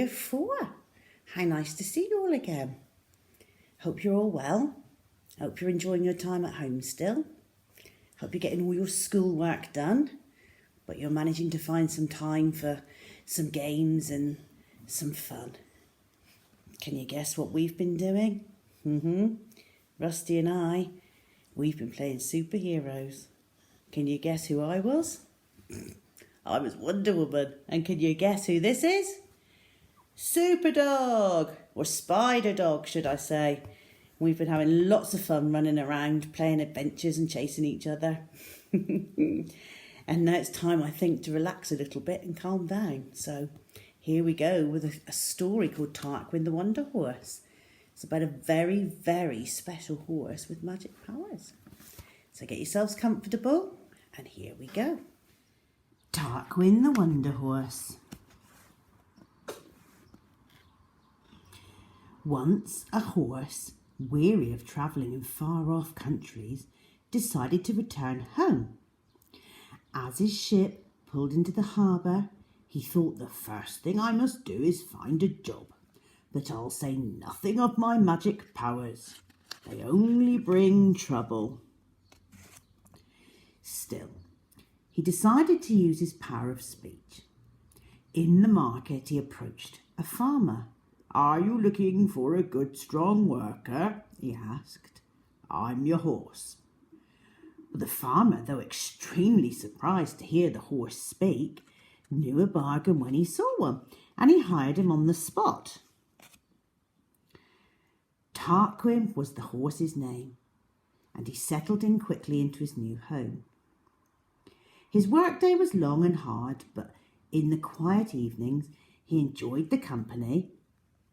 year 4. How nice to see you all again. Hope you're all well. Hope you're enjoying your time at home still. Hope you're getting all your schoolwork done, but you're managing to find some time for some games and some fun. Can you guess what we've been doing? Rusty and I, we've been playing superheroes. Can you guess who I was? I was Wonder Woman. And can you guess who this is? Super Dog, or Spider Dog, should I say. We've been having lots of fun running around, playing adventures and chasing each other. And now it's time, I think, to relax a little bit and calm down. So here we go with a story called Tarquin the Wonder Horse. It's about a very, very special horse with magic powers. So get yourselves comfortable, and here we go. Tarquin the Wonder Horse. Once a horse, weary of travelling in far-off countries, decided to return home. As his ship pulled into the harbour, he thought, the first thing I must do is find a job, but I'll say nothing of my magic powers. They only bring trouble. Still, he decided to use his power of speech. In the market, he approached a farmer. "Are you looking for a good, strong worker?" he asked. "I'm your horse." But the farmer, though extremely surprised to hear the horse speak, knew a bargain when he saw one, and he hired him on the spot. Tarquin was the horse's name, and he settled in quickly into his new home. His workday was long and hard, but in the quiet evenings he enjoyed the company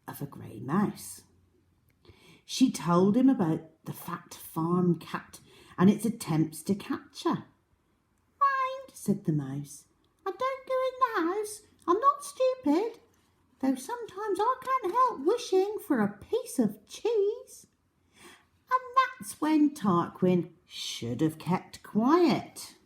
of a grey mouse. She told him about the fat farm cat and its attempts to catch her. "Mind," said the mouse, "I don't go in the house. I'm not stupid, though sometimes I can't help wishing for a piece of cheese." And that's when Tarquin should have kept quiet.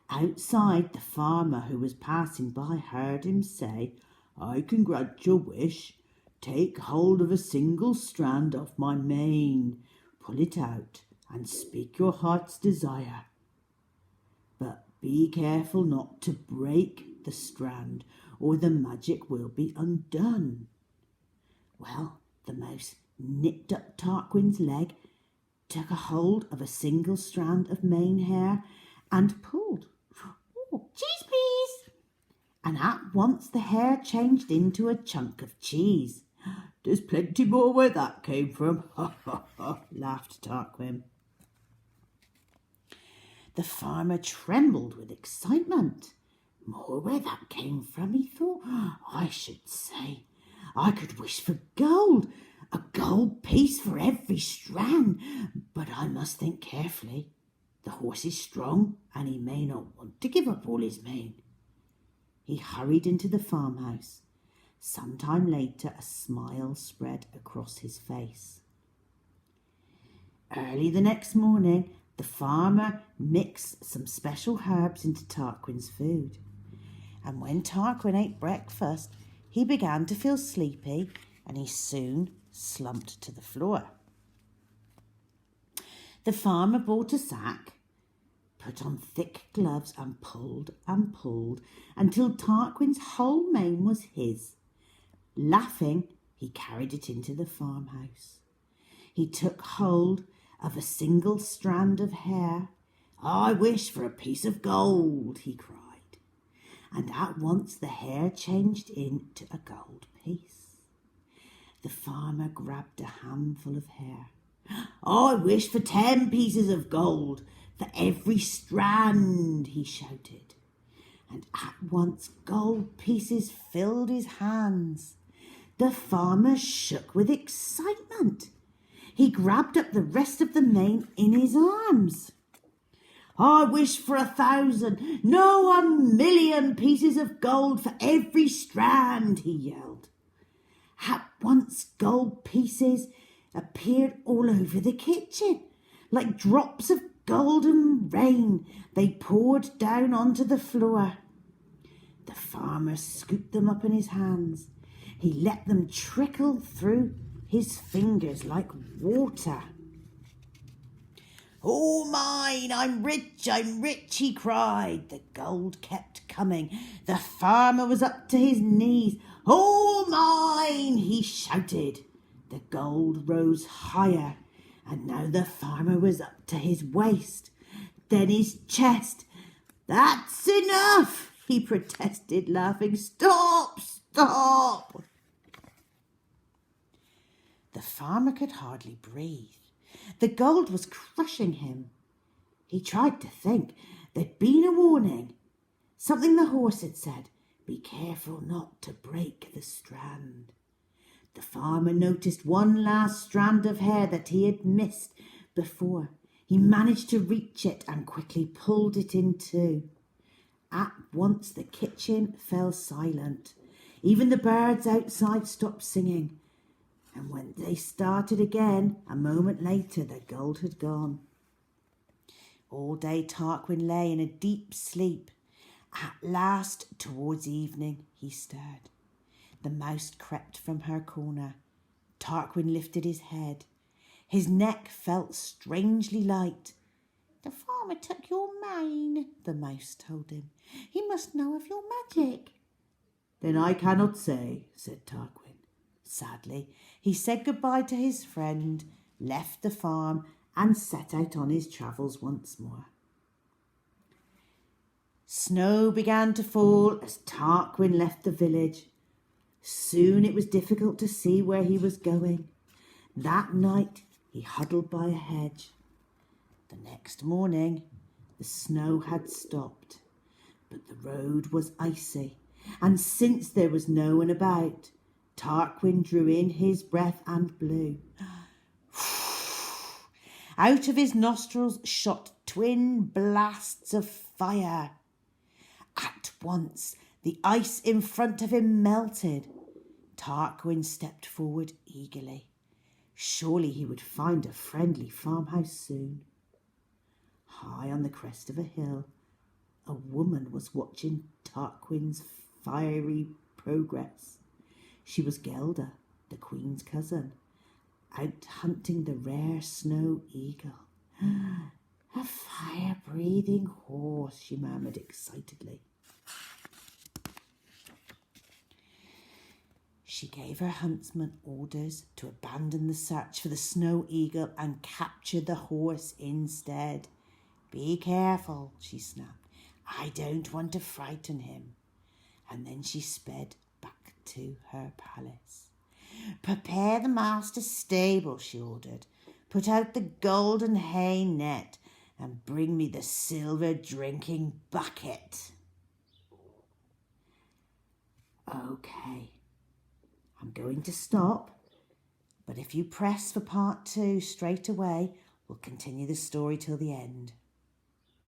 Outside, the farmer who was passing by heard him say, "I can grant your wish. Take hold of a single strand of my mane, pull it out, and speak your heart's desire. But be careful not to break the strand, or the magic will be undone." Well, the mouse nipped up Tarquin's leg, took a hold of a single strand of mane hair, and pulled. "Oh, cheese, please!" And at once the hair changed into a chunk of cheese. "There's plenty more where that came from," ha ha ha, laughed Tarquin. The farmer trembled with excitement. More where that came from, he thought. I should say, I could wish for gold, a gold piece for every strand, but I must think carefully. The horse is strong, and he may not want to give up all his mane. He hurried into the farmhouse. Some time later, a smile spread across his face. Early the next morning, the farmer mixed some special herbs into Tarquin's food. And when Tarquin ate breakfast, he began to feel sleepy, and he soon slumped to the floor. The farmer brought a sack, put on thick gloves, and pulled until Tarquin's whole mane was his. Laughing, he carried it into the farmhouse. He took hold of a single strand of hair. "I wish for a piece of gold," he cried. And at once the hair changed into a gold piece. The farmer grabbed a handful of hair. "I wish for 10 pieces of gold for every strand," he shouted. And at once gold pieces filled his hands. The farmer shook with excitement. He grabbed up the rest of the mane in his arms. "I wish for 1,000, no, 1,000,000 pieces of gold for every strand," he yelled. At once gold pieces appeared all over the kitchen. Like drops of golden rain, they poured down onto the floor. The farmer scooped them up in his hands. He let them trickle through his fingers like water. "All mine, I'm rich, he cried. The gold kept coming. The farmer was up to his knees. "All mine," he shouted. The gold rose higher, and now the farmer was up to his waist, then his chest. "That's enough," he protested, laughing. "Stop, stop." The farmer could hardly breathe. The gold was crushing him. He tried to think. There'd been a warning. Something the horse had said. Be careful not to break the strand. The farmer noticed one last strand of hair that he had missed before. He managed to reach it and quickly pulled it in two. At once the kitchen fell silent. Even the birds outside stopped singing. And when they started again, a moment later, the gold had gone. All day Tarquin lay in a deep sleep. At last, towards evening, he stirred. The mouse crept from her corner. Tarquin lifted his head. His neck felt strangely light. "The farmer took your mane," the mouse told him. "He must know of your magic." "Then I cannot say," said Tarquin. Sadly, he said goodbye to his friend, left the farm, and set out on his travels once more. Snow began to fall as Tarquin left the village. Soon it was difficult to see where he was going. That night he huddled by a hedge. The next morning the snow had stopped, but the road was icy, and since there was no one about, Tarquin drew in his breath and blew. Out of his nostrils shot twin blasts of fire. At once the ice in front of him melted. Tarquin stepped forward eagerly. Surely he would find a friendly farmhouse soon. High on the crest of a hill, a woman was watching Tarquin's fiery progress. She was Gelda, the queen's cousin, out hunting the rare snow eagle. "A fire-breathing horse," she murmured excitedly. She gave her huntsman orders to abandon the search for the snow eagle and capture the horse instead. "Be careful," she snapped. "I don't want to frighten him." And then she sped back to her palace. "Prepare the master's stable," she ordered. "Put out the golden hay net and bring me the silver drinking bucket." Okay, I'm going to stop, but if you press for part 2 straight away, we'll continue the story till the end.